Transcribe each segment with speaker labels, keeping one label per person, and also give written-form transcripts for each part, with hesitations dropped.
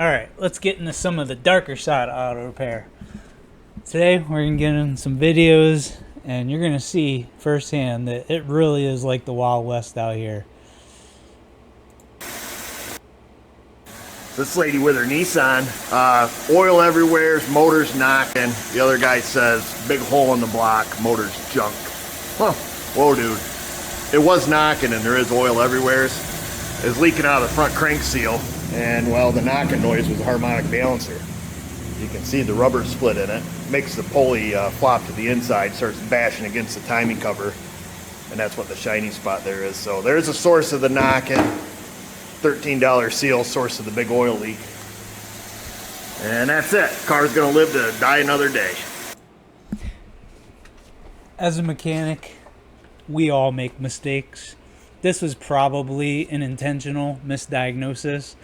Speaker 1: Alright, let's get into some of the darker side of auto repair. Today we're going to get in some videos and you're going to see firsthand that it really is like the Wild West out here.
Speaker 2: This lady with her Nissan, oil everywhere, motor's knocking. The other guy says, big hole in the block, motor's junk. Huh, whoa dude. It was knocking and there is oil everywhere. It's leaking out of the front crank seal. And well, the knocking noise was a harmonic balancer. You can see the rubber split in it. Makes the pulley flop to the inside, starts bashing against the timing cover. And that's what the shiny spot there is. So there's a source of the knocking. $13 seal, source of the big oil leak. And that's it. Car's gonna live to die another day.
Speaker 1: As a mechanic, we all make mistakes. This was probably an intentional misdiagnosis,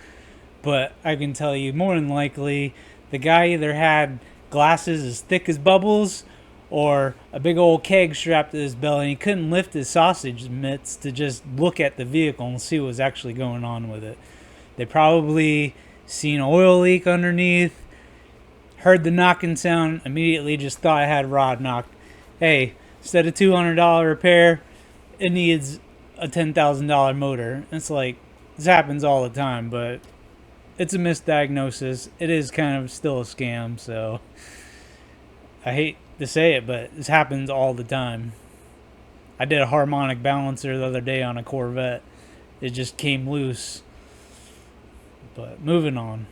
Speaker 1: but I can tell you more than likely the guy either had glasses as thick as bubbles or a big old keg strapped to his belly and he couldn't lift his sausage mitts to just look at the vehicle and see what was actually going on with it. They probably seen an oil leak underneath, heard the knocking sound, immediately just thought it had rod knocked. Hey, instead of $200 repair, it needs a $10,000 motor. It's like, this happens all the time, but it's a misdiagnosis. It is kind of still a scam, so I hate to say it, but this happens all the time. I did a harmonic balancer the other day on a Corvette. It just came loose. But moving on.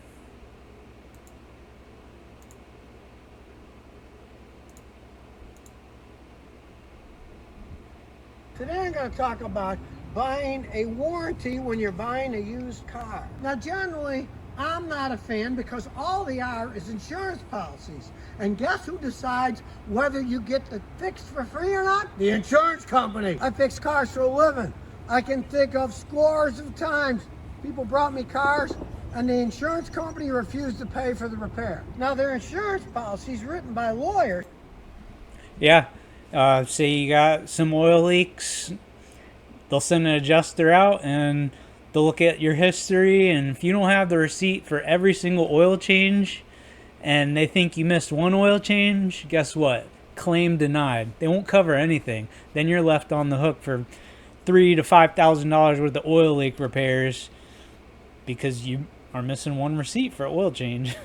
Speaker 3: Today I'm going to talk about buying a warranty when you're buying a used car. Now generally, I'm not a fan because all they are is insurance policies. And guess who decides whether you get it fixed for free or not? The insurance company. I fix cars for a living. I can think of scores of times people brought me cars and the insurance company refused to pay for the repair. Now their insurance policy is written by lawyers.
Speaker 1: Yeah. Say you got some oil leaks, they'll send an adjuster out and they'll look at your history, and if you don't have the receipt for every single oil change and they think you missed one oil change, guess what? Claim denied. They won't cover anything. Then you're left on the hook for $3,000 to $5,000 worth of oil leak repairs because you are missing one receipt for oil change.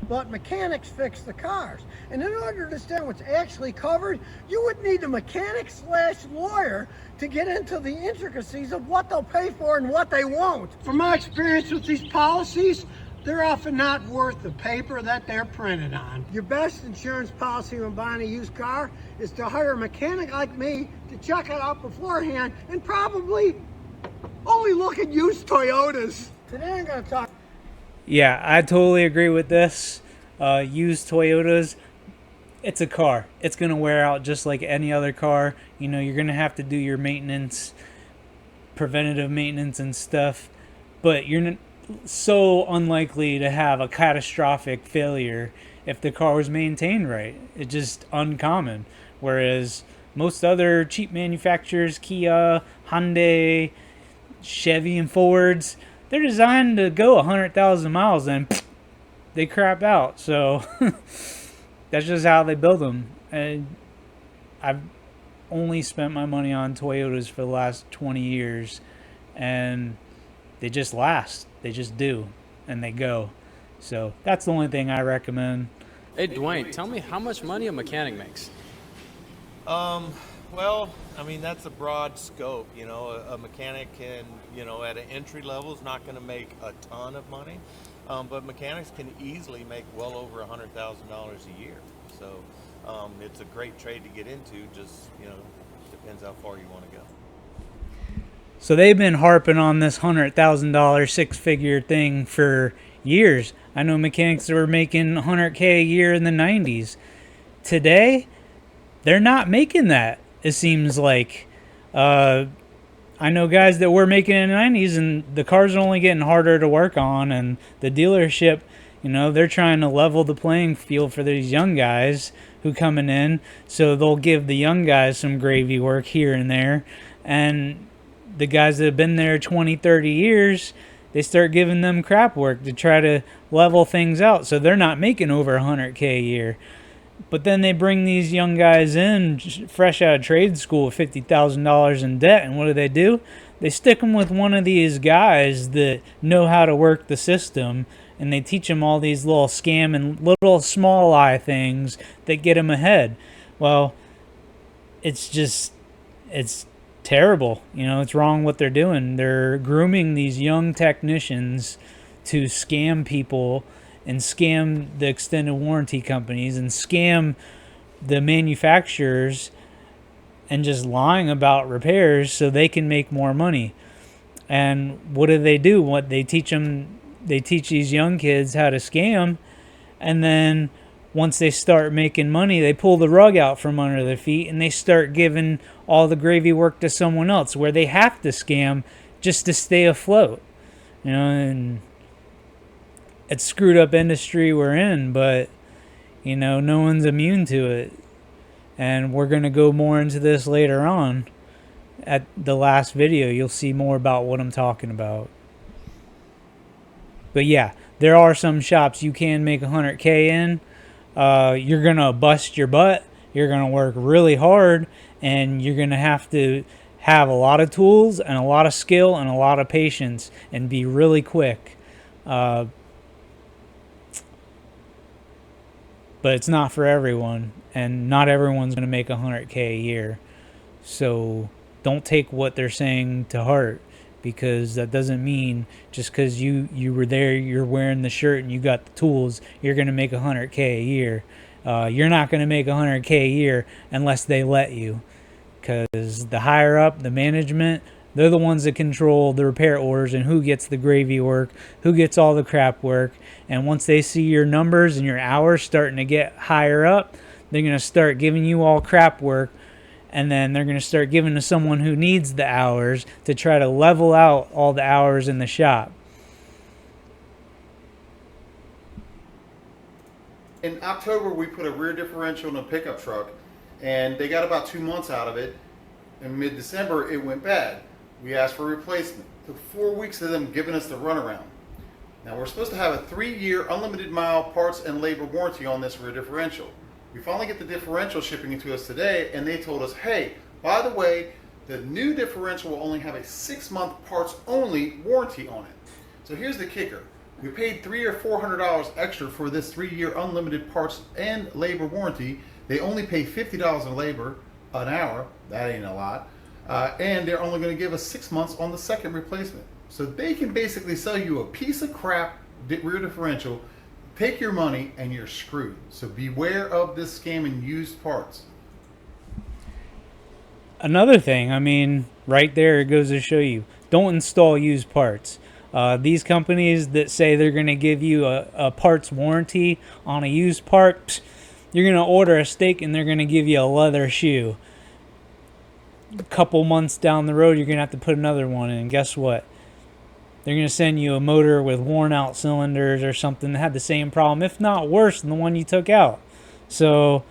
Speaker 3: But mechanics fix the cars. And in order to understand what's actually covered, you would need a mechanic / lawyer to get into the intricacies of what they'll pay for and what they won't. From my experience with these policies, they're often not worth the paper that they're printed on. Your best insurance policy when buying a used car is to hire a mechanic like me to check it out beforehand and probably only look at used Toyotas. Today I'm going to talk.
Speaker 1: Yeah, I totally agree with this. Used Toyotas, it's a car. It's going to wear out just like any other car. You know, you're going to have to do your maintenance, preventative maintenance and stuff. But you're so unlikely to have a catastrophic failure if the car was maintained right. It's just uncommon. Whereas most other cheap manufacturers, Kia, Hyundai, Chevy, and Fords, they're designed to go 100,000 miles and they crap out. So that's just how they build them. And I've only spent my money on Toyotas for the last 20 years and they just last. They just do and they go. So that's the only thing I recommend.
Speaker 4: Hey Dwayne, tell me how much money a mechanic makes.
Speaker 5: Well, I mean, that's a broad scope. You know, a mechanic can, you know, at an entry level is not going to make a ton of money, but mechanics can easily make well over $100,000 a year. So it's a great trade to get into, just, you know, depends how far you want to go.
Speaker 1: So they've been harping on this $100,000 six-figure thing for years. I know mechanics that were making $100K a year in the 90s. Today, they're not making that. It seems like I know guys that were making it in the 90s and the cars are only getting harder to work on, and the dealership, you know, they're trying to level the playing field for these young guys who coming in, so they'll give the young guys some gravy work here and there, and the guys that have been there 20, 30 years, they start giving them crap work to try to level things out so they're not making over 100K a year. But then they bring these young guys in fresh out of trade school with $50,000 in debt, and what do? They stick them with one of these guys that know how to work the system, and they teach them all these little scam and little small eye things that get them ahead. Well, it's terrible. It's wrong what they're doing. They're grooming these young technicians to scam people and scam the extended warranty companies and scam the manufacturers and just lying about repairs so they can make more money. And what do? What they teach these young kids how to scam, and then once they start making money, they pull the rug out from under their feet and they start giving all the gravy work to someone else where they have to scam just to stay afloat. And it's screwed up industry we're in, but no one's immune to it. And we're going to go more into this later on. At the last video, you'll see more about what I'm talking about. But yeah, there are some shops you can make 100K in. You're going to bust your butt. You're going to work really hard, and you're going to have a lot of tools and a lot of skill and a lot of patience and be really quick. But it's not for everyone, and not everyone's going to make 100K a year. So don't take what they're saying to heart, because that doesn't mean just because you were there, you're wearing the shirt and you got the tools, you're going to make 100K a year. You're not going to make 100K a year unless they let you, because the higher up, the management, they're the ones that control the repair orders and who gets the gravy work, who gets all the crap work. And once they see your numbers and your hours starting to get higher up, they're going to start giving you all crap work. And then they're going to start giving to someone who needs the hours to try to level out all the hours in the shop.
Speaker 6: In October, we put a rear differential in a pickup truck, and they got about 2 months out of it. In mid-December, it went bad. We asked for a replacement. It took 4 weeks of them giving us the runaround. Now, we're supposed to have a 3-year unlimited mile parts and labor warranty on this rear differential. We finally get the differential shipping it to us today, and they told us, hey, by the way, the new differential will only have a 6-month parts only warranty on it. So here's the kicker. We paid $300 or $400 extra for this 3-year unlimited parts and labor warranty. They only pay $50 in labor an hour. That ain't a lot. And they're only going to give us 6 months on the second replacement. So they can basically sell you a piece of crap rear differential, take your money, and you're screwed. So beware of this scamming used parts.
Speaker 1: Another thing, right there, it goes to show you, don't install used parts. These companies that say they're going to give you a parts warranty on a used part, you're going to order a steak and they're going to give you a leather shoe. A couple months down the road, you're going to have to put another one in. And guess what? They're going to send you a motor with worn out cylinders or something that had the same problem, if not worse than the one you took out. So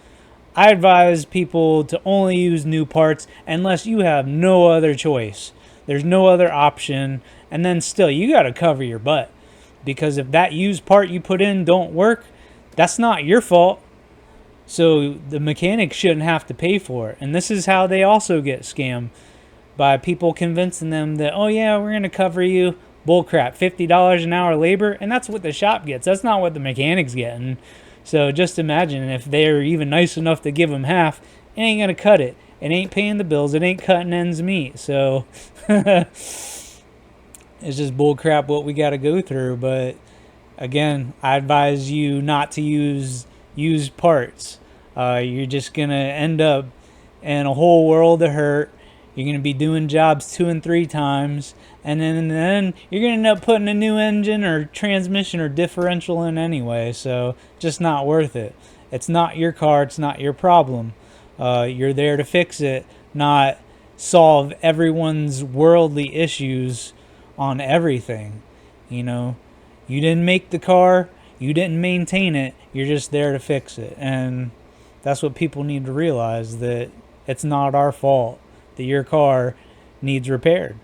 Speaker 1: I advise people to only use new parts unless you have no other choice. There's no other option. And then still, you got to cover your butt, because if that used part you put in don't work, that's not your fault. So the mechanic shouldn't have to pay for it. And this is how they also get scammed, by people convincing them that, oh yeah, we're going to cover you. Bullcrap, $50 an hour labor, and that's what the shop gets. That's not what the mechanic's getting. So just imagine if they're even nice enough to give them half, it ain't going to cut it. It ain't paying the bills. It ain't cutting ends meet. So it's just bullcrap what we got to go through. But again, I advise you not to use used parts. You're just going to end up in a whole world of hurt. You're going to be doing jobs 2 and 3 times. And then you're going to end up putting a new engine or transmission or differential in anyway. So just not worth it. It's not your car. It's not your problem. You're there to fix it, not solve everyone's worldly issues on everything. You didn't make the car. You didn't maintain it. You're just there to fix it. And that's what people need to realize, that it's not our fault that your car needs repaired.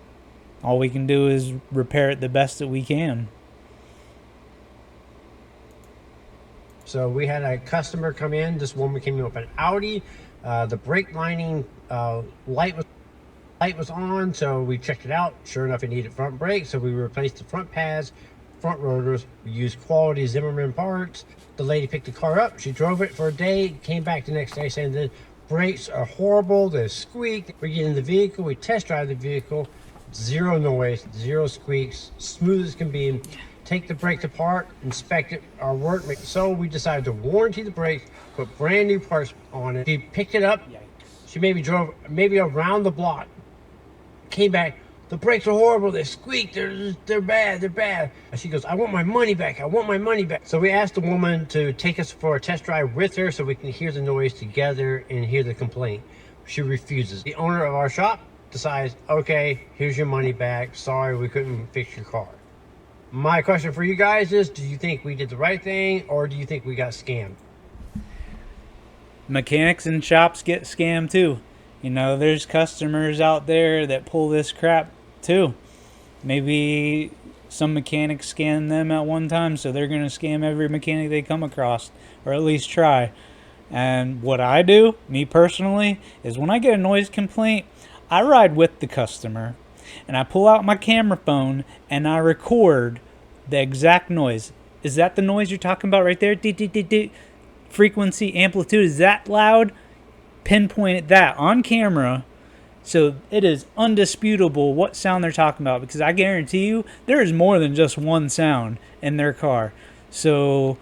Speaker 1: all we can do is repair it the best that we can.
Speaker 7: So we had a customer come in. This woman came in with an Audi. The brake lining light was on, so we checked it out. Sure enough, it needed front brakes, so we replaced the front pads, front rotors. We used quality Zimmerman parts. The lady picked the car up. She drove it for a day, came back the next day saying the brakes are horrible. They squeak. We get in the vehicle. We test drive the vehicle. Zero noise, zero squeaks, smooth as can be. Take the brakes apart, inspect it, our work. So we decided to warranty the brakes, put brand new parts on it. She picked it up. She maybe drove around the block, came back. The brakes are horrible. They squeak. They're bad. They're bad. And she goes, I want my money back. I want my money back. So we asked the woman to take us for a test drive with her so we can hear the noise together and hear the complaint. She refuses. The owner of our shop decides, okay, here's your money back. Sorry, we couldn't fix your car. My question for you guys is, do you think we did the right thing, or do you think we got scammed?
Speaker 1: Mechanics and shops get scammed too. You know, there's customers out there that pull this crap too. Maybe some mechanics scam them at one time, so they're going to scam every mechanic they come across, or at least try. And what I do, me personally, is when I get a noise complaint, I ride with the customer and I pull out my camera phone and I record the exact noise. Is that the noise you're talking about right there? Frequency, amplitude, is that loud? Pinpoint at that on camera, so it is undisputable what sound they're talking about, because I guarantee you there is more than just one sound in their car. So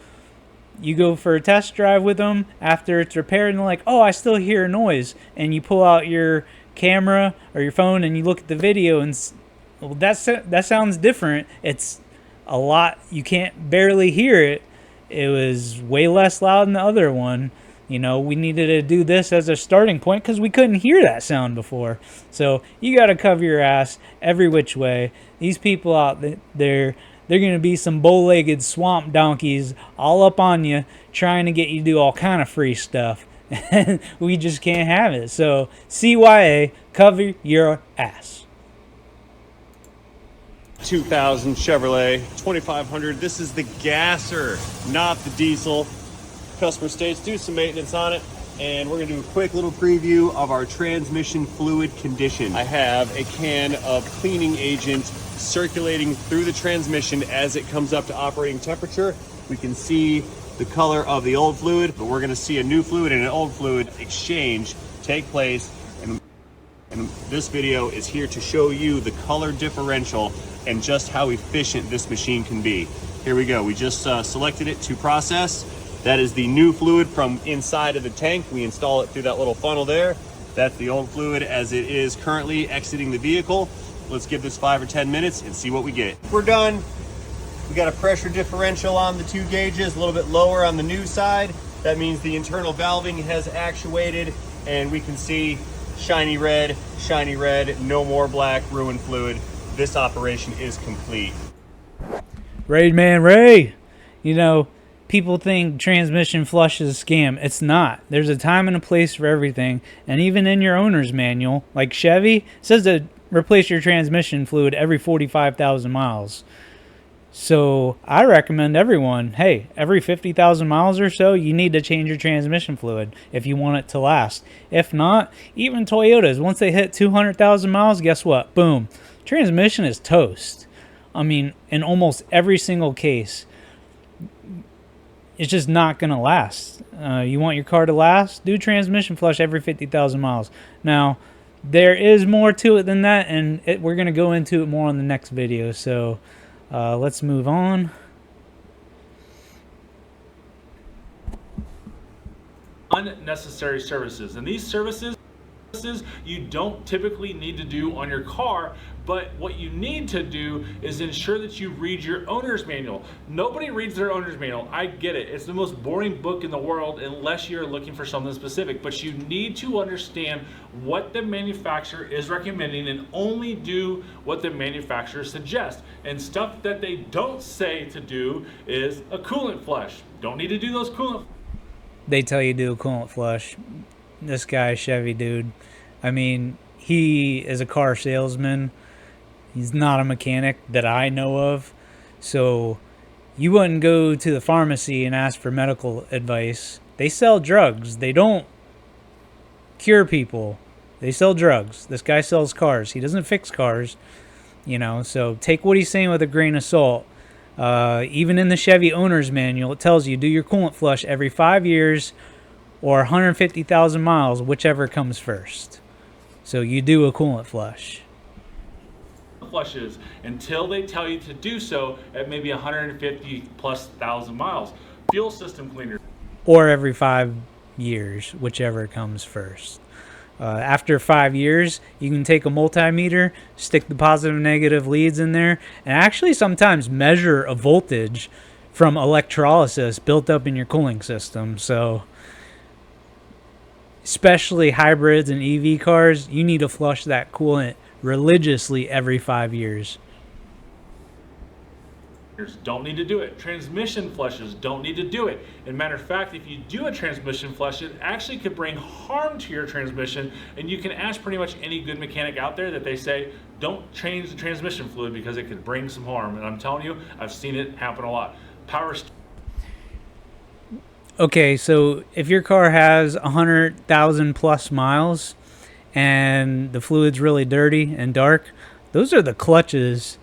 Speaker 1: you go for a test drive with them after it's repaired and they're like, oh, I still hear a noise, and you pull out your camera or your phone and you look at the video and well, that sounds different. It's a lot, you can't barely hear it. It was way less loud than the other one. You know, we needed to do this as a starting point because we couldn't hear that sound before. So you got to cover your ass every which way. These people out there, they're going to be some bow-legged swamp donkeys all up on you trying to get you to do all kind of free stuff. And we just can't have it. So CYA, cover your ass.
Speaker 8: 2000 Chevrolet 2500. This is the gasser, not the diesel. Customer states do some maintenance on it, and we're going to do a quick little preview of our transmission fluid condition. I have a can of cleaning agent circulating through the transmission as it comes up to operating temperature. We can see the color of the old fluid, but we're going to see a new fluid and an old fluid exchange take place, and this video is here to show you the color differential and just how efficient this machine can be. Here we go. We just selected it to process. That is the new fluid from inside of the tank. We install it through that little funnel there. That's the old fluid as it is currently exiting the vehicle. Let's give this 5 or 10 minutes and see what we get. We're done. We got a pressure differential on the two gauges, a little bit lower on the new side. That means the internal valving has actuated, and we can see shiny red, no more black, ruined fluid. This operation is complete.
Speaker 1: Raid Man Ray, you know, people think transmission flush is a scam. It's not. There's a time and a place for everything. And even in your owner's manual, like Chevy, it says to replace your transmission fluid every 45,000 miles. So I recommend everyone, hey, every 50,000 miles or so, you need to change your transmission fluid if you want it to last. If not, even Toyotas, once they hit 200,000 miles, guess what? Boom. Transmission is toast. I mean, in almost every single case, it's just not going to last. You want your car to last? Do transmission flush every 50,000 miles. Now, there is more to it than that, and we're going to go into it more on the next video. So let's move on.
Speaker 9: Unnecessary services, and these services you don't typically need to do on your car, but what you need to do is ensure that you read your owner's manual. Nobody reads their owner's manual. I get it. It's the most boring book in the world unless you're looking for something specific, but you need to understand what the manufacturer is recommending and only do what the manufacturer suggests. And stuff that they don't say to do is a coolant flush. Don't need to do those coolant.
Speaker 1: They tell you to do a coolant flush. This guy, Chevy dude, I mean, he is a car salesman, He's not a mechanic that I know of. So you wouldn't go to the pharmacy and ask for medical advice. They sell drugs. They don't cure people. They sell drugs. This guy sells cars. He doesn't fix cars, you know, so take what he's saying with a grain of salt. Even in the Chevy owner's manual, it tells you do your coolant flush every 5 years or 150,000 miles, whichever comes first. So you do a coolant flush.
Speaker 9: Flushes until they tell you to do so at maybe 150,000+ miles. Fuel system cleaner.
Speaker 1: Or every 5 years, whichever comes first. After 5 years, you can take a multimeter, stick the positive and negative leads in there, and actually sometimes measure a voltage from electrolysis built up in your cooling system. So, especially hybrids and EV cars, you need to flush that coolant religiously every 5 years.
Speaker 9: Don't need to do it. Transmission flushes don't need to do it. As a matter of fact, if you do a transmission flush, it actually could bring harm to your transmission, and you can ask pretty much any good mechanic out there that they say, don't change the transmission fluid because it could bring some harm. And I'm telling you, I've seen it happen a lot.
Speaker 1: Okay, so if your car has 100,000 plus miles and the fluid's really dirty and dark, those are the clutches,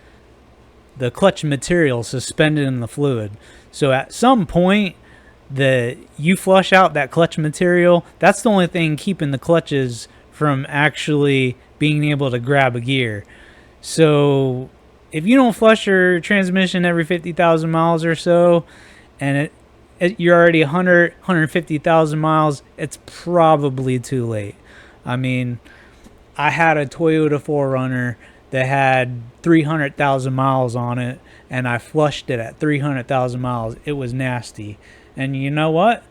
Speaker 1: the clutch material suspended in the fluid. So at some point that you flush out that clutch material, that's the only thing keeping the clutches from actually being able to grab a gear. So if you don't flush your transmission every 50,000 miles or so, and you're already 150,000 miles, it's probably too late. I mean, I had a Toyota 4Runner that had 300,000 miles on it, and I flushed it at 300,000 miles. It was nasty. And you know what?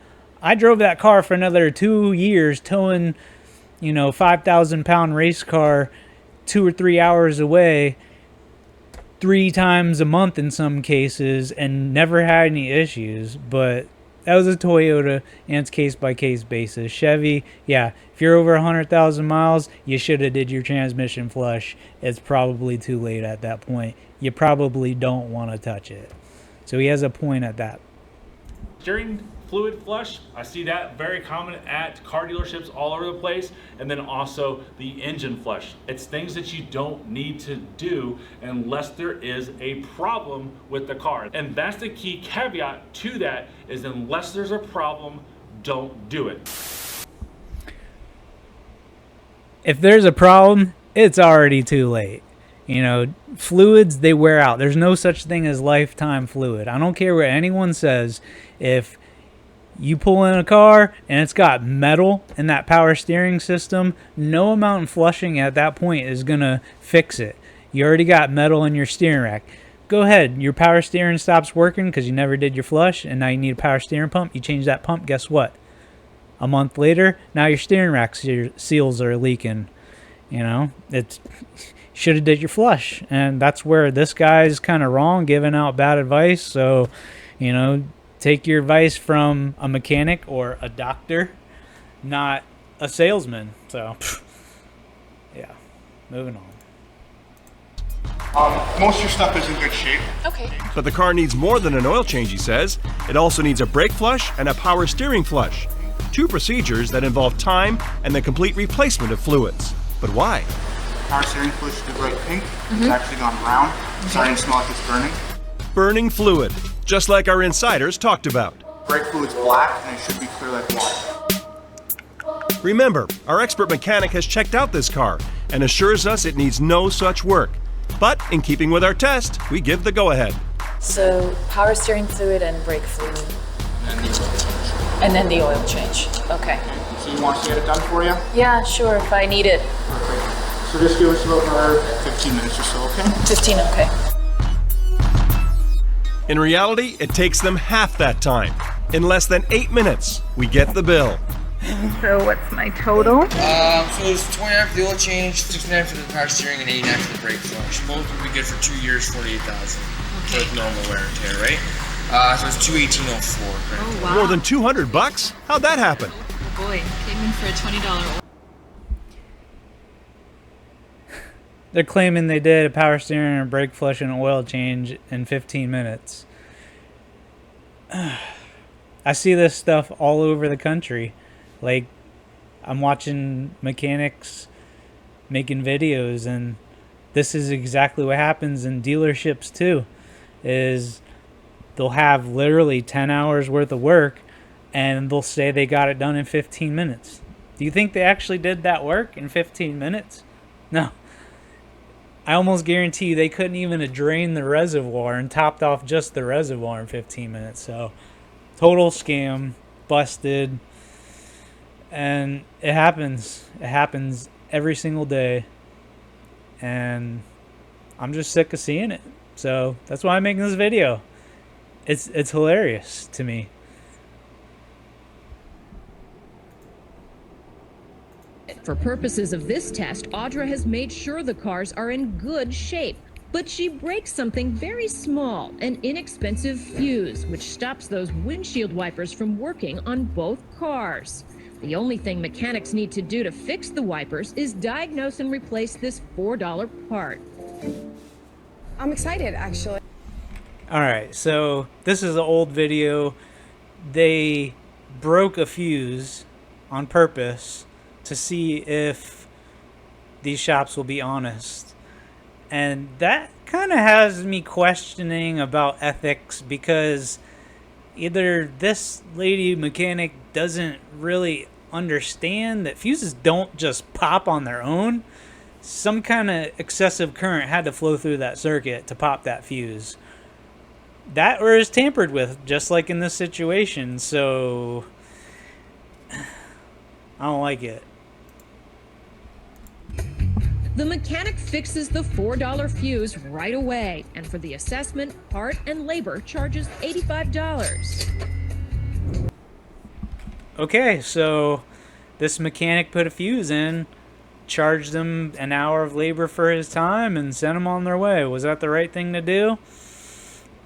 Speaker 1: I drove that car for another 2 years, towing, 5,000 pound race car 2 or 3 hours away, 3 times a month in some cases, and never had any issues. But that was a Toyota, and it's case by case basis. Chevy, yeah, if you're over 100,000 miles, you should have did your transmission flush. It's probably too late at that point. You probably don't want to touch it. So he has a point at that.
Speaker 9: Steering fluid flush, I see that very common at car dealerships all over the place. And then also the engine flush. It's things that you don't need to do unless there is a problem with the car. And that's the key caveat to that, is unless there's a problem, don't do it.
Speaker 1: If there's a problem, it's already too late. Fluids, they wear out. There's no such thing as lifetime fluid. I don't care what anyone says. If you pull in a car and it's got metal in that power steering system, no amount of flushing at that point is going to fix it. You already got metal in your steering rack. Go ahead. Your power steering stops working because you never did your flush, and now you need a power steering pump. You change that pump, guess what? A month later, now your steering rack seals are leaking. It's should have did your flush. And that's where this guy's kind of wrong, giving out bad advice. So, take your advice from a mechanic or a doctor, not a salesman. So, yeah, moving on.
Speaker 10: Most of your stuff is in good shape.
Speaker 11: Okay.
Speaker 8: But the car needs more than an oil change, he says. It also needs a brake flush and a power steering flush. 2 procedures that involve time and the complete replacement of fluids. But why?
Speaker 10: Power steering fluid is bright pink. It's actually gone brown. It's starting to smell like it's burning.
Speaker 8: Burning fluid, just like our insiders talked about.
Speaker 10: Brake fluid's black and it should be clear like water.
Speaker 8: Remember, our expert mechanic has checked out this car and assures us it needs no such work. But in keeping with our test, we give the go-ahead.
Speaker 11: So power steering fluid and brake fluid. And then the oil change. Okay.
Speaker 10: So you want to get it done for you?
Speaker 11: Yeah, sure, if I need it.
Speaker 10: Perfect. So just give us about another 15 minutes or so, okay?
Speaker 11: 15, okay.
Speaker 8: In reality, it takes them half that time. In less than 8 minutes, we get the bill.
Speaker 12: So what's my total?
Speaker 13: So it's $29 for the oil change, $69 for the power steering, and $89 for the brake flush. Both would be good for 2 years, $48,000. So it's normal wear and tear, right? So it's $218.04.
Speaker 12: Oh wow!
Speaker 8: More than $200? How'd that happen?
Speaker 12: Oh boy, came in for a $20.
Speaker 1: They're claiming they did a power steering and a brake flush and an oil change in 15 minutes. I see this stuff all over the country. Like, I'm watching mechanics making videos, and this is exactly what happens in dealerships too, is they'll have literally 10 hours worth of work and they'll say they got it done in 15 minutes. Do you think they actually did that work in 15 minutes? No. I almost guarantee you they couldn't even have drained the reservoir and topped off just the reservoir in 15 minutes. So, total scam, busted, and it happens. It happens every single day, and I'm just sick of seeing it. So that's why I'm making this video. It's hilarious to me.
Speaker 14: For purposes of this test, Audra has made sure the cars are in good shape. But she breaks something very small, an inexpensive fuse, which stops those windshield wipers from working on both cars. The only thing mechanics need to do to fix the wipers is diagnose and replace this $4 part.
Speaker 15: I'm excited, actually.
Speaker 1: Alright, so this is an old video. They broke a fuse on purpose to see if these shops will be honest. And that kind of has me questioning about ethics, because either this lady mechanic doesn't really understand that fuses don't just pop on their own. Some kind of excessive current had to flow through that circuit to pop that fuse. That or is tampered with, just like in this situation. So I don't like it.
Speaker 14: The mechanic fixes the $4 fuse right away, and for the assessment, part, and labor charges $85.
Speaker 1: Okay, so this mechanic put a fuse in, charged them an hour of labor for his time, and sent them on their way. Was that the right thing to do?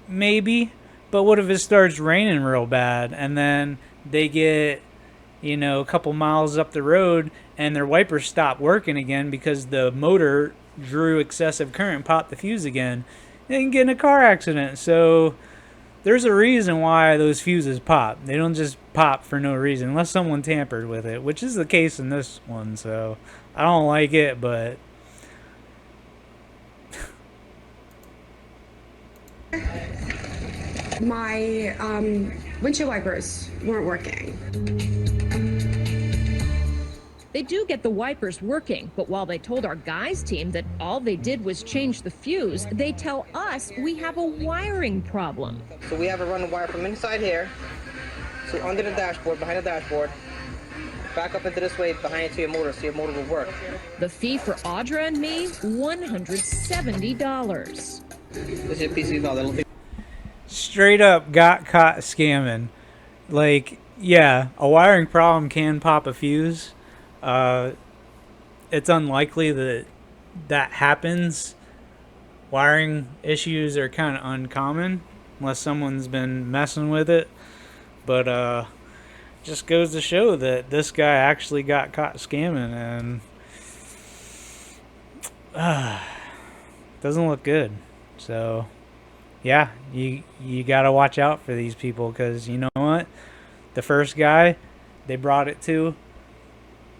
Speaker 1: Maybe. But what if it starts raining real bad, and then they get, you know, a couple miles up the road and their wipers stop working again because the motor drew excessive current, popped the fuse again, they can get in a car accident. So there's a reason why those fuses pop. They don't just pop for no reason unless someone tampered with it, which is the case in this one. So I don't like it, but
Speaker 15: My windshield wipers weren't working.
Speaker 14: They do get the wipers working, but while they told our guys team that all they did was change the fuse, they tell us we have a wiring problem.
Speaker 16: So we have a run wire from inside here, so under the dashboard, behind the dashboard, back up into this way behind it to your motor, so your motor will work.
Speaker 14: The fee for Audra and me, $170.
Speaker 16: This is your PC valve, that'll be
Speaker 1: straight up got caught scamming. Like, yeah, a wiring problem can pop a fuse. It's unlikely that that happens. Wiring issues are kind of uncommon unless someone's been messing with it. But just goes to show that this guy actually got caught scamming, and doesn't look good. So yeah, you gotta watch out for these people, because you know what, the first guy they brought it to,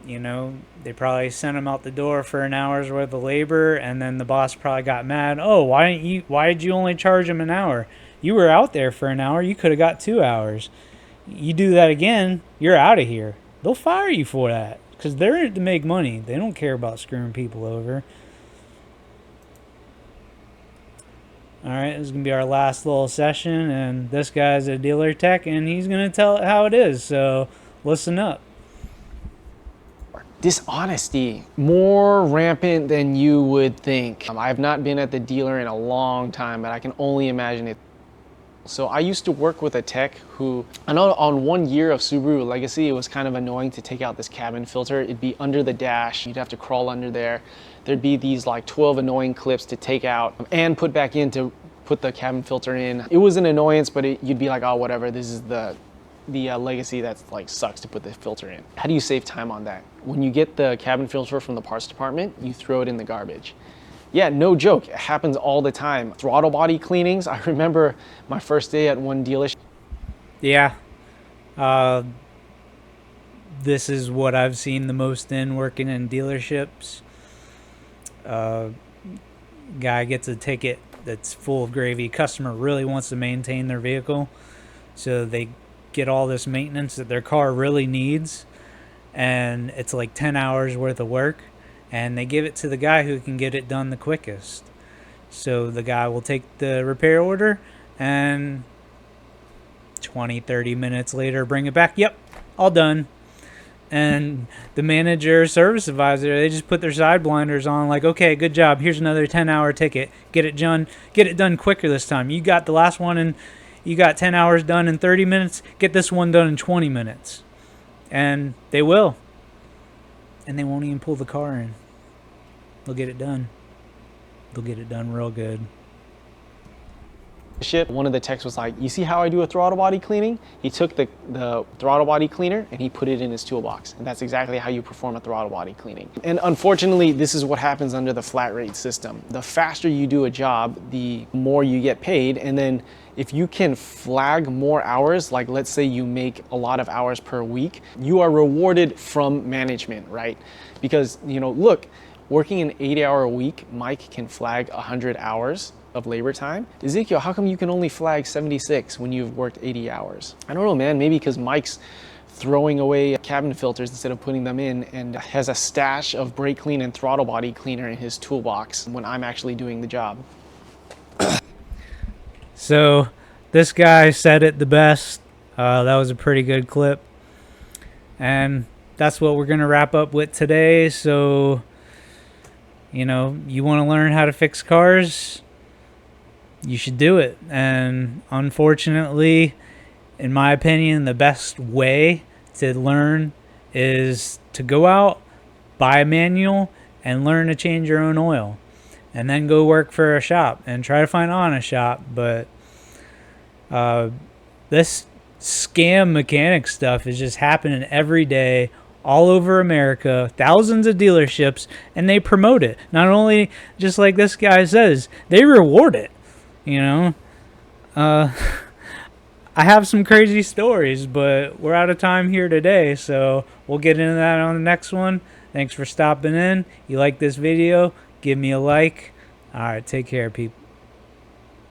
Speaker 1: you know, they probably sent him out the door for an hour's worth of labor, and then the boss probably got mad. Oh, why did you only charge him an hour? You were out there for an hour, you could have got 2 hours. You do that again, you're out of here. They'll fire you for that, because they're in it to make money. They don't care about screwing people over. Alright, this is going to be our last little session, and this guy's a dealer tech, and he's going to tell it how it is, so listen up.
Speaker 17: Dishonesty, more rampant than you would think. I have not been at the dealer in a long time, but I can only imagine it. So I used to work with a tech who, I know on 1 year of Subaru Legacy, it was kind of annoying to take out this cabin filter. It'd be under the dash, you'd have to crawl under there. There'd be these like 12 annoying clips to take out and put back in to put the cabin filter in. It was an annoyance, but you'd be like, oh, whatever, this is the Legacy that's like sucks to put the filter in. How do you save time on that? When you get the cabin filter from the parts department, you throw it in the garbage. Yeah, no joke, it happens all the time. Throttle body cleanings, I remember my first day at one dealership.
Speaker 1: Yeah. This is what I've seen the most in working in dealerships. Guy gets a ticket that's full of gravy. Customer really wants to maintain their vehicle, so they get all this maintenance that their car really needs, and it's like 10 hours worth of work, and they give it to the guy who can get it done the quickest. So the guy will take the repair order and 20-30 minutes later bring it back. Yep, all done. And the manager, service advisor, they just put their side blinders on, like, okay, good job, here's another 10-hour ticket, get it done quicker this time. You got the last one and you got 10 hours done in 30 minutes, get this one done in 20 minutes. And they will. And they won't even pull the car in. They'll get it done. They'll get it done real good.
Speaker 17: One of the techs was like, you see how I do a throttle body cleaning? He took the throttle body cleaner and he put it in his toolbox. And that's exactly how you perform a throttle body cleaning. And unfortunately, this is what happens under the flat rate system. The faster you do a job, the more you get paid. And then if you can flag more hours, like let's say you make a lot of hours per week, you are rewarded from management, right? Because, you know, look, working an 80-hour week, Mike can flag 100 hours of labor time. Ezekiel, how come you can only flag 76 when you've worked 80 hours? I don't know, man. Maybe because Mike's throwing away cabin filters instead of putting them in, and has a stash of brake clean and throttle body cleaner in his toolbox when I'm actually doing the job.
Speaker 1: So this guy said it the best. That was a pretty good clip. And that's what we're going to wrap up with today. So, you know, you want to learn how to fix cars? You should do it. And unfortunately, in my opinion, the best way to learn is to go out, buy a manual, and learn to change your own oil. And then go work for a shop and try to find an honest shop. But this scam mechanic stuff is just happening every day all over America, thousands of dealerships, and they promote it. Not only, just like this guy says, they reward it. You know, I have some crazy stories, but we're out of time here today, so we'll get into that on the next one. Thanks for stopping in. You like this video? Give me a like. All right, take care, people.